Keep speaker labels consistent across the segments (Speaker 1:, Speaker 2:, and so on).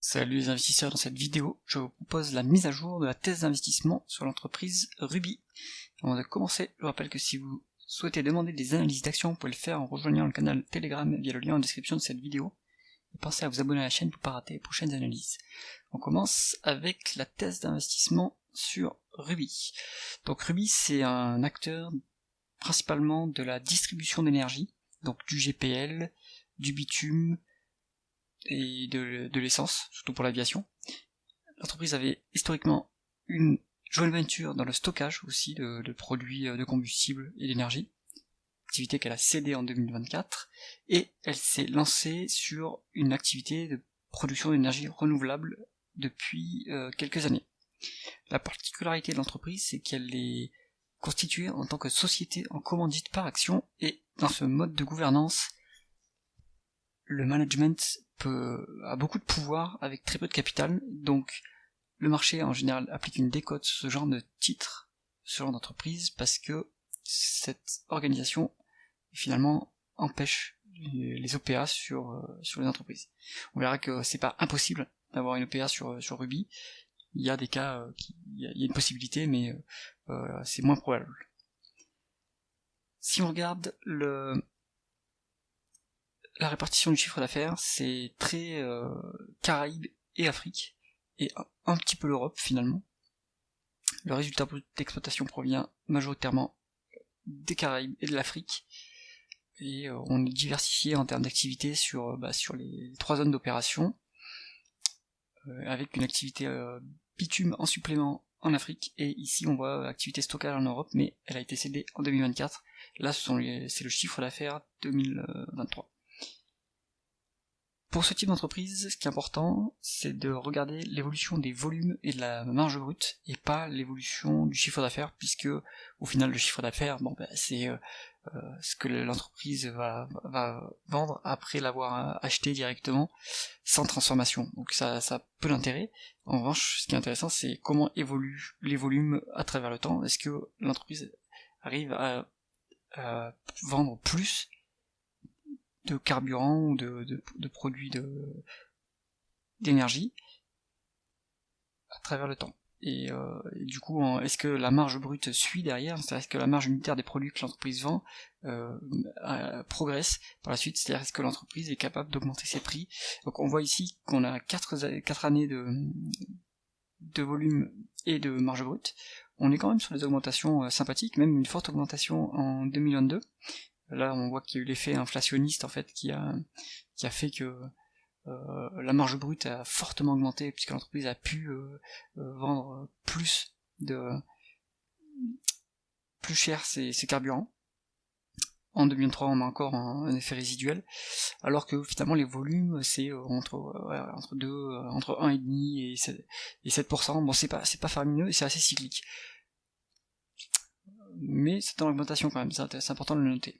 Speaker 1: Salut les investisseurs, dans cette vidéo, je vous propose la mise à jour de la thèse d'investissement sur l'entreprise Ruby. Avant de commencer, je vous rappelle que si vous souhaitez demander des analyses d'actions, vous pouvez le faire en rejoignant le canal Telegram via le lien en description de cette vidéo. Et pensez à vous abonner à la chaîne pour ne pas rater les prochaines analyses. On commence avec la thèse d'investissement sur Ruby. Donc Ruby, c'est un acteur principalement de la distribution d'énergie, donc du GPL, du bitume, et de l'essence, surtout pour l'aviation. L'entreprise avait historiquement une joint venture dans le stockage aussi de produits de combustible et d'énergie, activité qu'elle a cédée en 2024, et elle s'est lancée sur une activité de production d'énergie renouvelable depuis quelques années. La particularité de l'entreprise, c'est qu'elle est constituée en tant que société en commandite par action, et dans ce mode de gouvernance, le management a beaucoup de pouvoir avec très peu de capital, donc le marché en général applique une décote sur ce genre de titre, ce genre d'entreprise, parce que cette organisation finalement empêche les OPA sur les entreprises. On verra que c'est pas impossible d'avoir une OPA sur Ruby, il y a des cas, il y a une possibilité, mais c'est moins probable. Si on regarde la répartition du chiffre d'affaires, c'est très Caraïbes et Afrique, et un petit peu l'Europe finalement. Le résultat brut d'exploitation provient majoritairement des Caraïbes et de l'Afrique, et on est diversifié en termes d'activité sur les 3 zones d'opération, avec une activité bitume en supplément en Afrique, et ici on voit activité stockage en Europe, mais elle a été cédée en 2024. Là c'est le chiffre d'affaires 2023. Pour ce type d'entreprise, ce qui est important, c'est de regarder l'évolution des volumes et de la marge brute, et pas l'évolution du chiffre d'affaires, puisque au final le chiffre d'affaires, c'est ce que l'entreprise va vendre après l'avoir acheté directement, sans transformation. Donc ça a peu d'intérêt. En revanche, ce qui est intéressant, c'est comment évoluent les volumes à travers le temps. Est-ce que l'entreprise arrive à vendre plus de carburant ou de produits d'énergie à travers le temps. Et du coup, est-ce que la marge brute suit derrière, c'est-à-dire est-ce que la marge unitaire des produits que l'entreprise vend progresse par la suite, c'est-à-dire est-ce que l'entreprise est capable d'augmenter ses prix. Donc on voit ici qu'on a 4 années de volume et de marge brute. On est quand même sur des augmentations sympathiques, même une forte augmentation en 2022. Là, on voit qu'il y a eu l'effet inflationniste en fait qui a fait que la marge brute a fortement augmenté puisque l'entreprise a pu vendre plus cher ses carburants. En 2023, on a encore un effet résiduel, alors que finalement les volumes c'est entre 1,5 et 7%. Bon, c'est pas faramineux et c'est assez cyclique. Mais c'est en augmentation quand même, c'est important de le noter.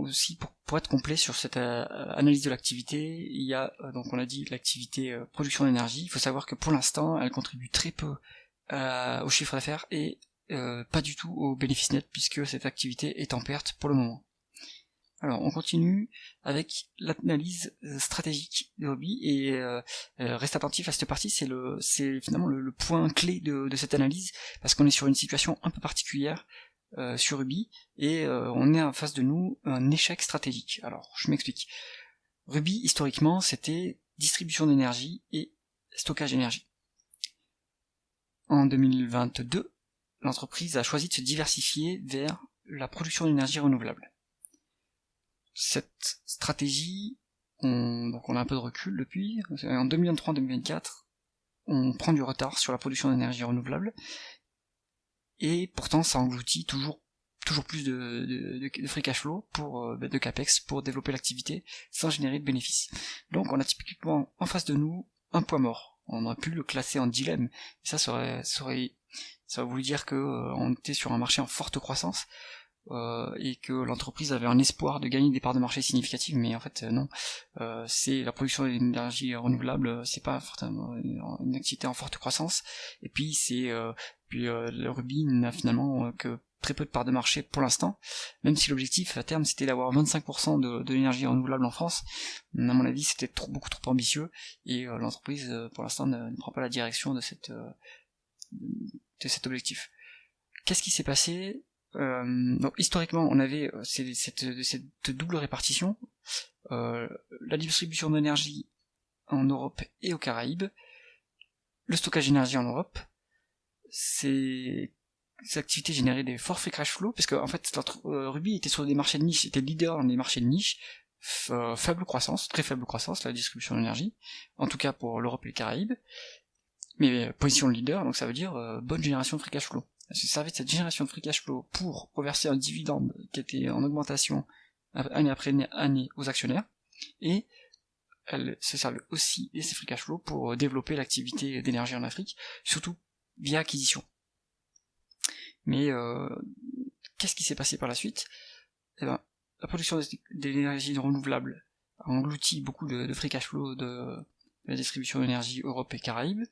Speaker 1: Aussi, pour être complet sur cette analyse de l'activité, il y a, donc on a dit l'activité production d'énergie. Il faut savoir que pour l'instant, elle contribue très peu au chiffre d'affaires et pas du tout au bénéfice net, puisque cette activité est en perte pour le moment. Alors, on continue avec l'analyse stratégique de Ruby, et reste attentif à cette partie, c'est finalement le point clé de cette analyse, parce qu'on est sur une situation un peu particulière sur Ruby, et on est en face de nous un échec stratégique. Alors, je m'explique. Ruby, historiquement, c'était distribution d'énergie et stockage d'énergie. En 2022, l'entreprise a choisi de se diversifier vers la production d'énergie renouvelable. Cette stratégie, donc on a un peu de recul depuis, en 2023-2024, on prend du retard sur la production d'énergie renouvelable, et pourtant ça engloutit toujours plus de free cash flow, de capex, pour développer l'activité sans générer de bénéfices. Donc on a typiquement en face de nous un point mort. On aurait pu le classer en dilemme, et ça aurait voulu dire que on était sur un marché en forte croissance, et que l'entreprise avait un espoir de gagner des parts de marché significatives, mais en fait non. C'est la production d'énergie renouvelable, c'est pas forcément une activité en forte croissance, et puis le Ruby n'a finalement que très peu de parts de marché pour l'instant, même si l'objectif à terme c'était d'avoir 25% de l'énergie renouvelable en France. À mon avis c'était beaucoup trop ambitieux, et l'entreprise pour l'instant ne prend pas la direction de cet objectif. Qu'est-ce qui s'est passé? Donc historiquement on avait cette double répartition, la distribution d'énergie en Europe et aux Caraïbes, le stockage d'énergie en Europe. Ces activités généraient des forts free cash flow, parce que en fait Ruby était sur des marchés de niche, était leader dans des marchés de niche, faible croissance, très faible croissance, la distribution d'énergie, en tout cas pour l'Europe et les Caraïbes, mais position de leader, donc ça veut dire bonne génération de free cash flow. Elle se servait de cette génération de free cash flow pour reverser un dividende qui était en augmentation année après année aux actionnaires, et elle se servait aussi de ces free cash flow pour développer l'activité d'énergie en Afrique, surtout via acquisition. Mais qu'est-ce qui s'est passé par la suite? Eh ben, la production d'énergie renouvelable a englouti beaucoup de free cash flow de la distribution d'énergie Europe et Caraïbes.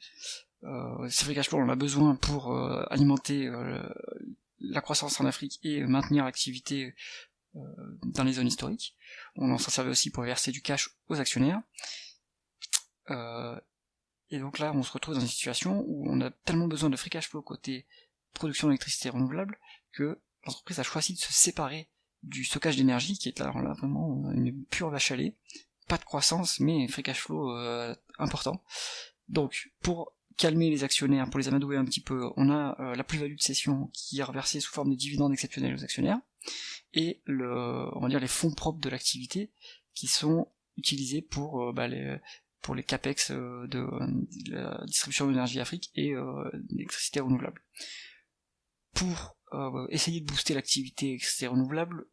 Speaker 1: Ces free cash flow on en a besoin pour alimenter la croissance en Afrique et maintenir l'activité dans les zones historiques. On s'en servait aussi pour verser du cash aux actionnaires. Et donc là, on se retrouve dans une situation où on a tellement besoin de free cash flow côté production d'électricité renouvelable que l'entreprise a choisi de se séparer du stockage d'énergie, qui est là vraiment une pure vache à lait. Pas de croissance, mais free cash flow important. Donc, pour calmer les actionnaires, pour les amadouer un petit peu, on a la plus-value de cession qui est reversée sous forme de dividendes exceptionnels aux actionnaires, et on va dire les fonds propres de l'activité qui sont utilisés pour les capex de la distribution d'énergie Afrique et d'électricité renouvelable. Pour essayer de booster l'activité d'électricité renouvelable,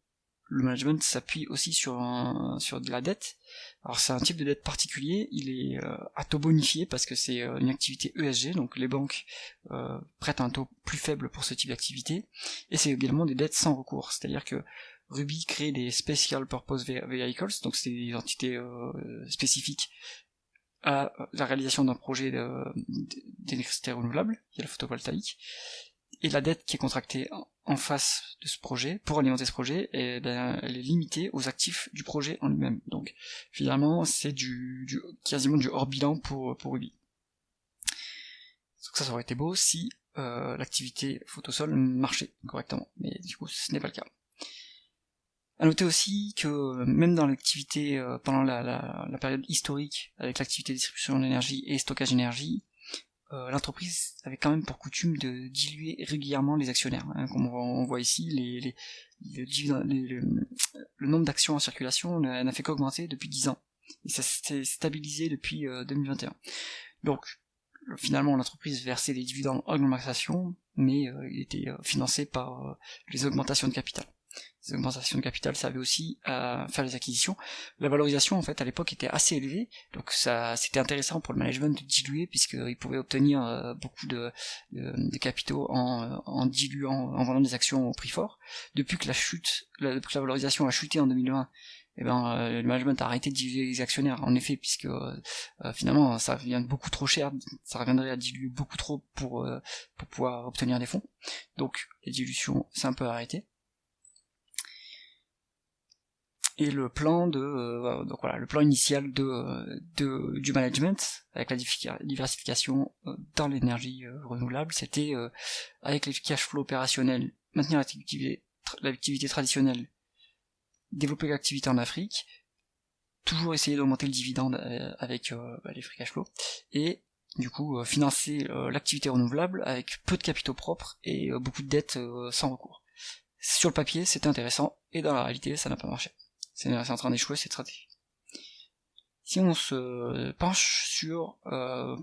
Speaker 1: le management s'appuie aussi sur de la dette. Alors c'est un type de dette particulier, il est à taux bonifié parce que c'est une activité ESG, donc les banques prêtent un taux plus faible pour ce type d'activité, et c'est également des dettes sans recours, c'est-à-dire que Ruby crée des Special Purpose Vehicles, donc c'est des entités spécifiques à la réalisation d'un projet d'électricité renouvelable, il y a la photovoltaïque, et la dette qui est contractée en face de ce projet, pour alimenter ce projet, elle est limitée aux actifs du projet en lui-même. Donc finalement c'est quasiment du hors bilan pour Ruby. Donc ça aurait été beau si l'activité photosol marchait correctement, mais du coup ce n'est pas le cas. À noter aussi que même dans l'activité pendant la période historique, avec l'activité de distribution d'énergie et stockage d'énergie, l'entreprise avait quand même pour coutume de diluer régulièrement les actionnaires, comme on voit ici, le nombre d'actions en circulation n'a fait qu'augmenter depuis 10 ans, et ça s'est stabilisé depuis 2021. Donc finalement l'entreprise versait des dividendes en augmentation, mais il était financé par les augmentations de capital. Les augmentations de capital servaient aussi à faire les acquisitions. La valorisation en fait à l'époque était assez élevée, donc ça c'était intéressant pour le management de diluer, puisqu'il pouvait obtenir beaucoup de capitaux en diluant, en vendant des actions au prix fort. Depuis que la valorisation a chuté en 2020, le management a arrêté de diluer les actionnaires, en effet, puisque finalement ça revient beaucoup trop cher, ça reviendrait à diluer beaucoup trop pour pouvoir obtenir des fonds. Donc les dilutions c'est un peu arrêté. Et le plan le plan initial du management avec la diversification dans l'énergie renouvelable, c'était avec les cash flows opérationnels maintenir l'activité traditionnelle, développer l'activité en Afrique, toujours essayer d'augmenter le dividende avec les free cash flow, et du coup financer l'activité renouvelable avec peu de capitaux propres et beaucoup de dettes sans recours. Sur le papier c'était intéressant, et dans la réalité ça n'a pas marché. C'est en train d'échouer cette stratégie. Si on se penche sur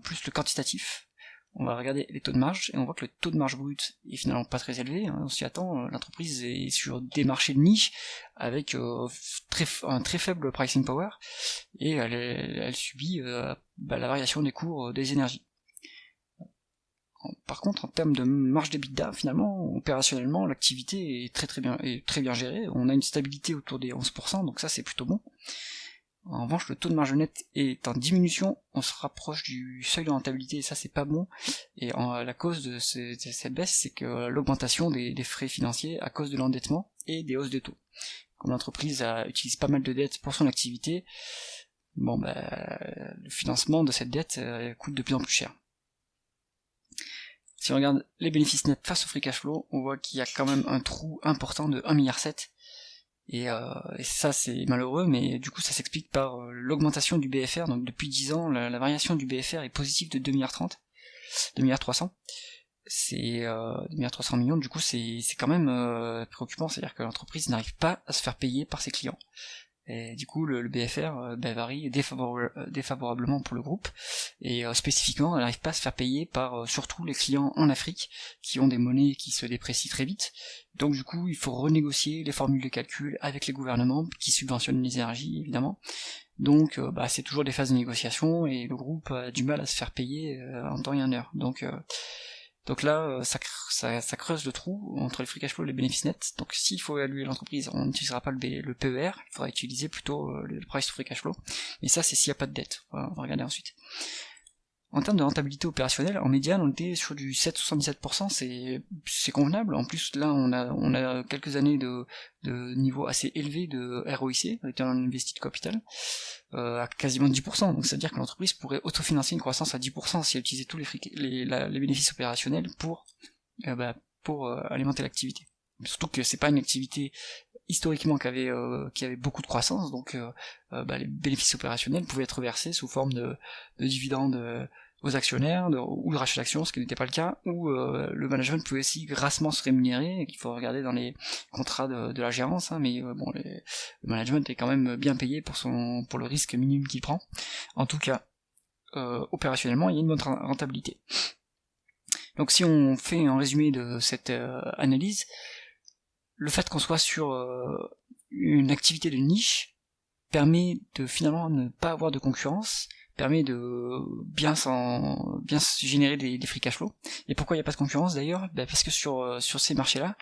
Speaker 1: plus le quantitatif, on va regarder les taux de marge, et on voit que le taux de marge brut est finalement pas très élevé, on s'y attend, l'entreprise est sur des marchés de niche, avec un très faible pricing power, et elle subit la variation des cours des énergies. Par contre, en termes de marge d'EBITDA, finalement, opérationnellement, l'activité est très bien gérée. On a une stabilité autour des 11%, donc ça c'est plutôt bon. En revanche, le taux de marge nette est en diminution, on se rapproche du seuil de rentabilité, et ça c'est pas bon. Et la cause de cette baisse, c'est que l'augmentation des frais financiers à cause de l'endettement et des hausses de taux. Comme l'entreprise utilise pas mal de dettes pour son activité, le financement de cette dette coûte de plus en plus cher. Si on regarde les bénéfices nets face au free cash flow, on voit qu'il y a quand même un trou important de 1,7 milliard. Et ça c'est malheureux, mais du coup ça s'explique par l'augmentation du BFR. Donc depuis 10 ans, la variation du BFR est positive de 2,3 milliards. C'est 2,3 milliards, du coup c'est quand même préoccupant, c'est-à-dire que l'entreprise n'arrive pas à se faire payer par ses clients. Et du coup le BFR varie défavorablement pour le groupe, et spécifiquement elle n'arrive pas à se faire payer par surtout les clients en Afrique qui ont des monnaies qui se déprécient très vite. Donc du coup il faut renégocier les formules de calcul avec les gouvernements qui subventionnent les énergies évidemment. Donc c'est toujours des phases de négociation, et le groupe a du mal à se faire payer en temps et en heure. Donc là, ça creuse le trou entre les free cash flow et les bénéfices nets. Donc s'il faut évaluer l'entreprise, on n'utilisera pas le PER, il faudra utiliser plutôt le price to free cash flow. Et ça, c'est s'il n'y a pas de dette. Voilà, on va regarder ensuite. En termes de rentabilité opérationnelle, en médiane, on était sur du 7,77%, c'est convenable. En plus, là, on a quelques années de niveau assez élevé de ROIC, Return on Invested Capital, à quasiment 10%. Donc, c'est-à-dire que l'entreprise pourrait autofinancer une croissance à 10% si elle utilisait tous les bénéfices opérationnels pour alimenter l'activité. Surtout que c'est pas une activité historiquement qui avait beaucoup de croissance, donc les bénéfices opérationnels pouvaient être versés sous forme de dividendes aux actionnaires, ou de rachat d'actions, ce qui n'était pas le cas, ou le management pouvait aussi grassement se rémunérer, et qu'il faut regarder dans les contrats de la gérance, hein, mais le management est quand même bien payé pour le risque minime qu'il prend. En tout cas, opérationnellement, il y a une bonne rentabilité. Donc si on fait un résumé de cette analyse, le fait qu'on soit sur une activité de niche permet de finalement ne pas avoir de concurrence, permet de bien générer des free cash flow. Et pourquoi il n'y a pas de concurrence d'ailleurs ? Parce que sur ces marchés-là,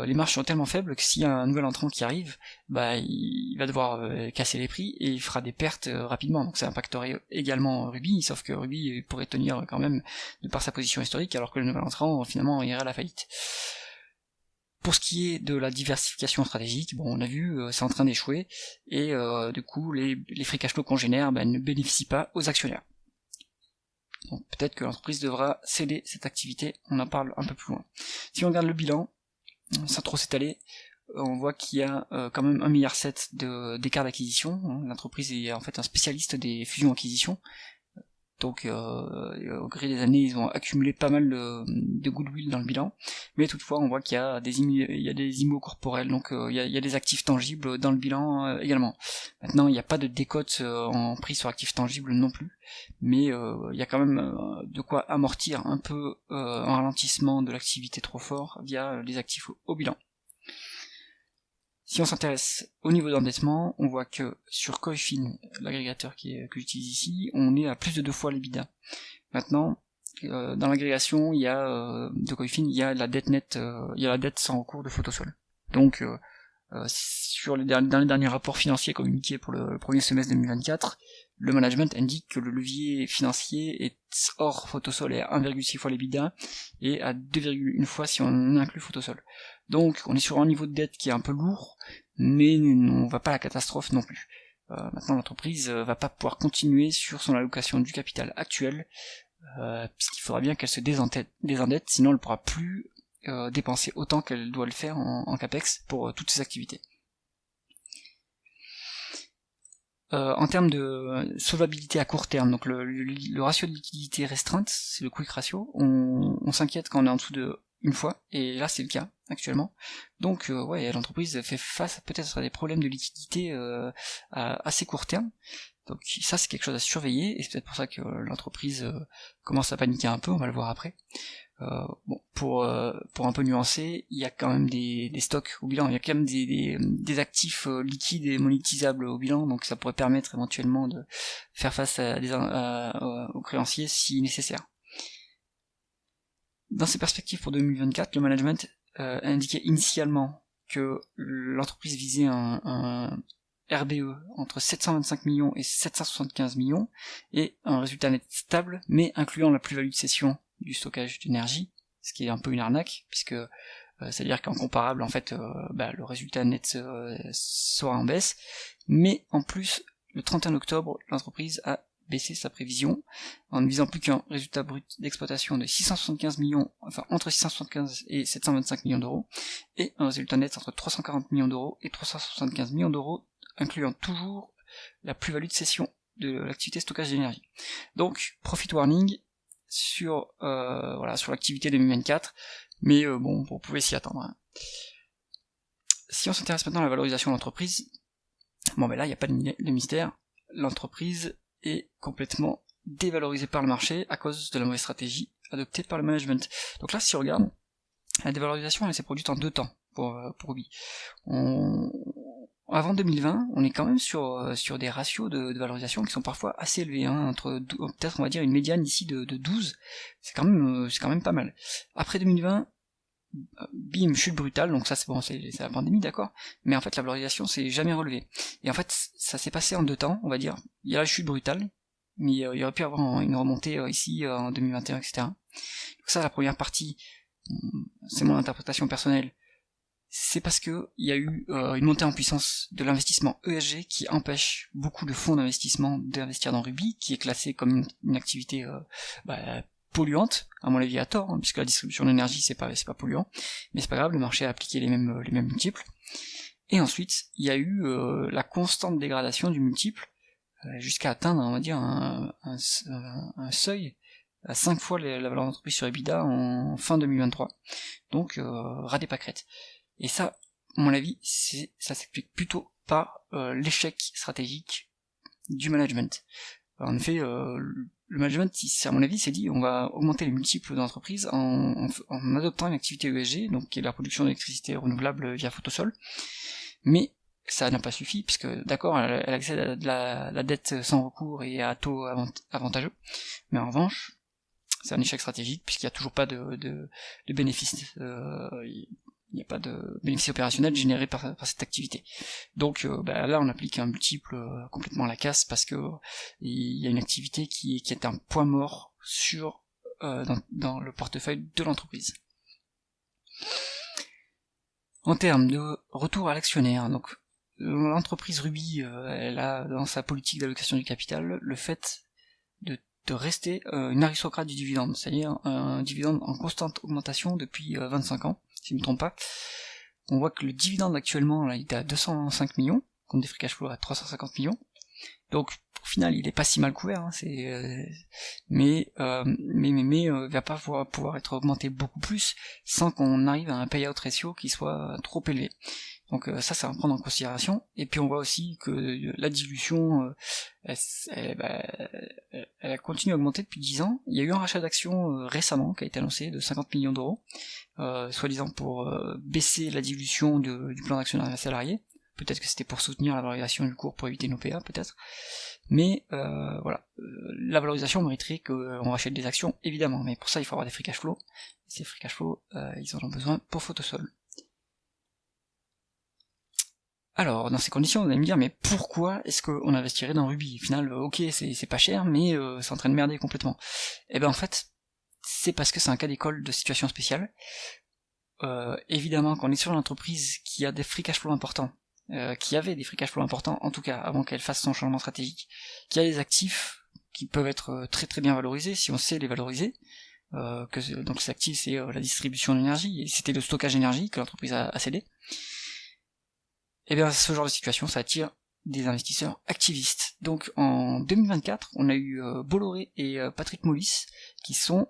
Speaker 1: les marges sont tellement faibles que s'il y a un nouvel entrant qui arrive, il va devoir casser les prix, et il fera des pertes rapidement. Donc ça impacterait également Ruby, sauf que Ruby pourrait tenir quand même de par sa position historique, alors que le nouvel entrant finalement irait à la faillite. Pour ce qui est de la diversification stratégique, on a vu, c'est en train d'échouer, et du coup, les free cash flow qu'on génère ne bénéficient pas aux actionnaires. Donc peut-être que l'entreprise devra céder cette activité, on en parle un peu plus loin. Si on regarde le bilan, sans trop s'étaler, on voit qu'il y a quand même 1,7 milliard d'écart d'acquisition. L'entreprise est en fait un spécialiste des fusions-acquisitions. Donc au gré des années, ils ont accumulé pas mal de goodwill dans le bilan, mais toutefois on voit qu'il y a des IMO corporels, donc il y a des actifs tangibles dans le bilan également. Maintenant, il n'y a pas de décote en prix sur actifs tangibles non plus, mais il y a quand même de quoi amortir un peu un ralentissement de l'activité trop fort via les actifs au bilan. Si on s'intéresse au niveau d'endettement, on voit que sur Coifin, l'agrégateur que j'utilise ici, on est à plus de 2 fois l'EBITDA. Maintenant, dans l'agrégation, de Coifin, il y a la dette nette, il y a la dette sans recours de Photosol. Donc, dans les derniers rapports financiers communiqués pour le premier semestre 2024, le management indique que le levier financier est hors Photosol est à 1,6 fois l'EBITDA et à 2,1 fois si on inclut Photosol. Donc on est sur un niveau de dette qui est un peu lourd, mais on va pas à la catastrophe non plus. Maintenant l'entreprise va pas pouvoir continuer sur son allocation du capital actuel, puisqu'il faudra bien qu'elle se désendette, sinon elle ne pourra plus dépenser autant qu'elle doit le faire en capex pour toutes ses activités. En termes de solvabilité à court terme, donc le ratio de liquidité restreinte, c'est le quick ratio, on s'inquiète quand on est en dessous de une fois, et là c'est le cas actuellement. Donc l'entreprise fait face peut-être à des problèmes de liquidité à assez court terme. Donc ça c'est quelque chose à surveiller, et c'est peut-être pour ça que l'entreprise commence à paniquer un peu, on va le voir après. Pour un peu nuancer, il y a quand même des stocks au bilan, il y a quand même des actifs liquides et monétisables au bilan, donc ça pourrait permettre éventuellement de faire face aux créanciers si nécessaire. Dans ces perspectives pour 2024, le management indiquait initialement que l'entreprise visait un RBE entre 725 millions et 775 millions, et un résultat net stable, mais incluant la plus-value de cession du stockage d'énergie, ce qui est un peu une arnaque, puisque c'est-à-dire qu'en comparable, en fait, le résultat net sera en baisse, mais en plus, le 31 octobre, l'entreprise a baissé sa prévision, en ne visant plus qu'un résultat brut d'exploitation de 675 millions, enfin entre 675 et 725 millions d'euros, et un résultat net entre 340 millions d'euros et 375 millions d'euros, incluant toujours la plus-value de cession de l'activité stockage d'énergie. Donc, profit warning sur l'activité 2024, mais bon, vous pouvez s'y attendre. Hein. Si on s'intéresse maintenant à la valorisation de l'entreprise, bon ben là, il n'y a pas de mystère, l'entreprise est complètement dévalorisée par le marché à cause de la mauvaise stratégie adoptée par le management. Donc là, si on regarde, la dévalorisation, elle s'est produite en 2 temps pour Ruby. Avant 2020, on est quand même sur des ratios de valorisation qui sont parfois assez élevés, hein, peut-être on va dire une médiane ici de 12, c'est quand même pas mal. Après 2020, bim, chute brutale, donc ça c'est bon, c'est la pandémie, d'accord, mais en fait la valorisation s'est jamais relevée. Et en fait, ça s'est passé en 2 temps, on va dire. Il y a la chute brutale, mais il y aurait pu avoir une remontée ici en 2021, etc. Donc ça, la première partie, c'est mon interprétation personnelle, c'est parce que il y a eu une montée en puissance de l'investissement ESG qui empêche beaucoup de fonds d'investissement d'investir dans Ruby, qui est classé comme une activité polluante, à mon avis à tort, hein, puisque la distribution d'énergie c'est pas polluant, mais c'est pas grave, le marché a appliqué les mêmes multiples. Et ensuite, il y a eu la constante dégradation du multiple, jusqu'à atteindre, on va dire, un seuil à 5 fois la valeur d'entreprise sur EBITDA en fin 2023. Donc, ras des pâquerettes. Et ça, à mon avis, ça s'explique plutôt par l'échec stratégique du management. En effet, le management, à mon avis, s'est dit on va augmenter les multiples d'entreprises en adoptant une activité ESG, donc qui est la production d'électricité renouvelable via photosol. Mais ça n'a pas suffi, puisque d'accord, elle accède à de la dette sans recours et à taux avantageux, mais en revanche, c'est un échec stratégique, puisqu'il n'y a toujours pas de bénéfices. Il n'y a pas de bénéfice opérationnel généré par cette activité. Donc là on applique un multiple complètement à la casse parce que il y a une activité qui est un point mort dans le portefeuille de l'entreprise. En termes de retour à l'actionnaire, donc l'entreprise Ruby, elle a dans sa politique d'allocation du capital le fait de rester une aristocrate du dividende, c'est-à-dire un dividende en constante augmentation depuis 25 ans, si je ne me trompe pas. On voit que le dividende actuellement, là, il est à 205 millions, contre des free cash flow à 350 millions. Donc, au final, il est pas si mal couvert, hein, mais va pas pouvoir être augmenté beaucoup plus sans qu'on arrive à un payout ratio qui soit trop élevé. Donc ça va prendre en considération. Et puis on voit aussi que la dilution, elle a continué à augmenter depuis 10 ans. Il y a eu un rachat d'actions récemment qui a été annoncé de 50 millions d'euros, soi-disant pour baisser la dilution du plan d'actionnariat salarié. Peut-être que c'était pour soutenir la valorisation du cours pour éviter une OPA, peut-être. Mais la valorisation mériterait qu'on rachète des actions, évidemment. Mais pour ça, il faut avoir des free cash flow. Et ces free cash flow, ils en ont besoin pour Photosol. Alors, dans ces conditions, vous allez me dire, mais pourquoi est-ce qu'on investirait dans Ruby? Au final, ok, c'est pas cher, mais c'est en train de merder complètement. Et ben en fait, c'est parce que c'est un cas d'école de situation spéciale. Évidemment, quand on est sur une entreprise qui a des free cash flow importants, qui avait des free cash flow importants, en tout cas, avant qu'elle fasse son changement stratégique, qui a des actifs qui peuvent être très très bien valorisés, si on sait les valoriser, donc ces actifs, c'est la distribution d'énergie, et c'était le stockage d'énergie que l'entreprise a cédé. Et bien ce genre de situation, ça attire des investisseurs activistes. Donc en 2024, on a eu Bolloré et Patrick Molis qui sont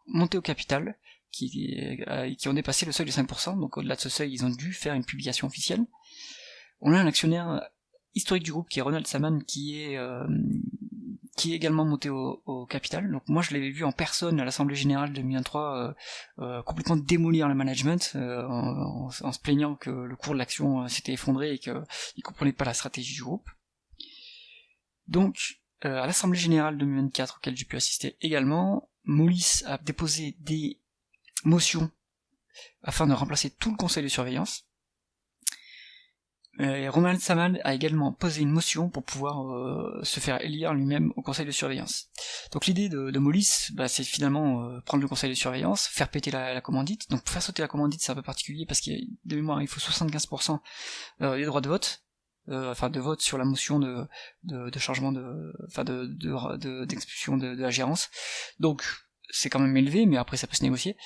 Speaker 1: montés au capital, qui ont dépassé le seuil de 5%, donc au-delà de ce seuil, ils ont dû faire une publication officielle. On a un actionnaire historique du groupe qui est Ronald Saman, qui est également monté au capital. Donc moi je l'avais vu en personne à l'Assemblée Générale 2023 complètement démolir le management en se plaignant que le cours de l'action s'était effondré et qu'il comprenait pas la stratégie du groupe. Donc à l'Assemblée Générale 2024 auquel j'ai pu assister également, Molis a déposé des motions afin de remplacer tout le conseil de surveillance. Ronald Saman a également posé une motion pour pouvoir se faire élire lui-même au conseil de surveillance. Donc l'idée de Molis, c'est finalement prendre le conseil de surveillance, faire péter la commandite. Donc pour faire sauter la commandite, c'est un peu particulier parce qu'il y a de mémoire, il faut 75% des droits de vote, de vote sur la motion de changement d'expulsion de la gérance. Donc c'est quand même élevé, mais après ça peut se négocier.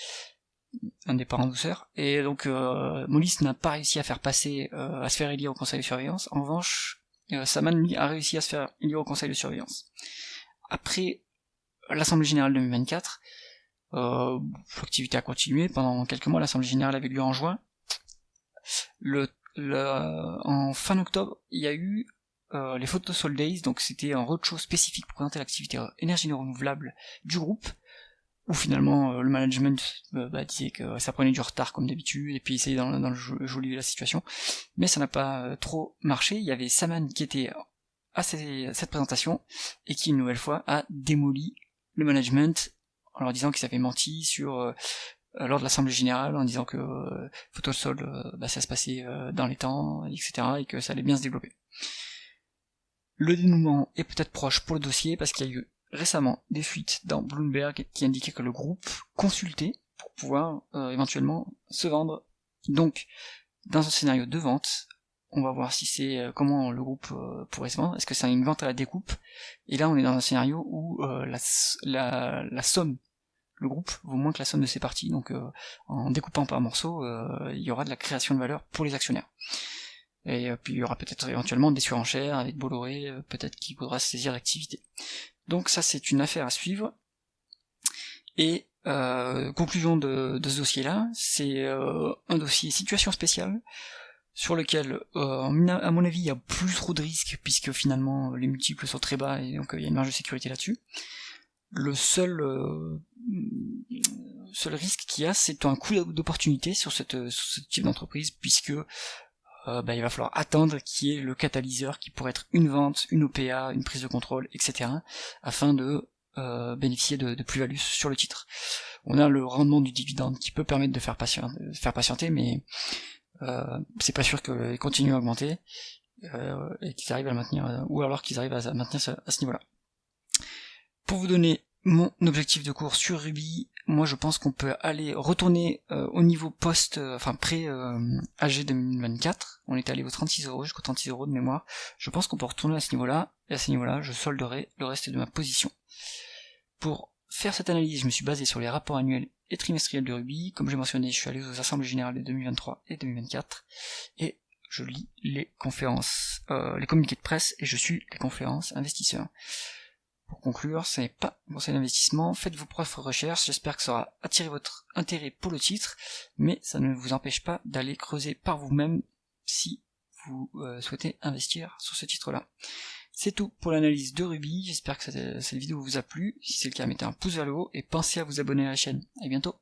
Speaker 1: Un départ en douceur, et donc Molis n'a pas réussi à faire passer, à se faire élire au conseil de surveillance. En revanche, Saman lui a réussi à se faire élire au conseil de surveillance. Après l'Assemblée Générale 2024, l'activité a continué. Pendant quelques mois, l'Assemblée Générale avait lieu en juin. En fin octobre, il y a eu les Photosol Days, donc c'était un roadshow spécifique pour présenter l'activité énergie renouvelable du groupe, où finalement le management disait que ça prenait du retard comme d'habitude, et puis essayait dans le jolier la situation, mais ça n'a pas trop marché. Il y avait Saman qui était à cette présentation, et qui une nouvelle fois a démoli le management en leur disant qu'ils avaient menti sur lors de l'Assemblée Générale, en disant que Photosol ça se passait dans les temps, etc., et que ça allait bien se développer. Le dénouement est peut-être proche pour le dossier, parce qu'il y a eu récemment des fuites dans Bloomberg qui indiquaient que le groupe consultait pour pouvoir éventuellement se vendre. Donc, dans un scénario de vente, on va voir si c'est comment le groupe pourrait se vendre. Est-ce que c'est une vente à la découpe? Et là, on est dans un scénario où la somme, le groupe vaut moins que la somme de ses parties. Donc, en découpant par morceaux, il y aura de la création de valeur pour les actionnaires. Et puis il y aura peut-être éventuellement des surenchères avec Bolloré, peut-être qu'il voudra saisir l'activité. Donc ça c'est une affaire à suivre. Et conclusion de ce dossier-là, c'est un dossier situation spéciale, sur lequel, à mon avis, il y a plus trop de risques, puisque finalement les multiples sont très bas, et donc il y a une marge de sécurité là-dessus. Le seul risque qu'il y a, c'est un coût d'opportunité sur ce type d'entreprise, puisque il va falloir attendre qu'il y ait le catalyseur qui pourrait être une vente, une OPA, une prise de contrôle, etc., afin de bénéficier de plus-value sur le titre. On a le rendement du dividende qui peut permettre de faire patienter, mais c'est pas sûr qu'il continue à augmenter et qu'ils arrivent à le maintenir, ou alors qu'ils arrivent à maintenir à ce niveau-là. Pour vous donner mon objectif de cours sur Ruby, moi je pense qu'on peut aller retourner au niveau pré-AG 2024. On est allé aux 36€, jusqu'aux 36€ de mémoire. Je pense qu'on peut retourner à ce niveau-là, et à ce niveau-là, je solderai le reste de ma position. Pour faire cette analyse, je me suis basé sur les rapports annuels et trimestriels de Ruby. Comme j'ai mentionné, je suis allé aux assemblées générales de 2023 et 2024, et je lis les conférences, les communiqués de presse, et je suis les conférences investisseurs. Pour conclure, ce n'est pas un conseil d'investissement, faites vos propres recherches, j'espère que ça aura attiré votre intérêt pour le titre, mais ça ne vous empêche pas d'aller creuser par vous-même si vous souhaitez investir sur ce titre-là. C'est tout pour l'analyse de Ruby, j'espère que cette vidéo vous a plu, si c'est le cas mettez un pouce vers le haut et pensez à vous abonner à la chaîne. À bientôt.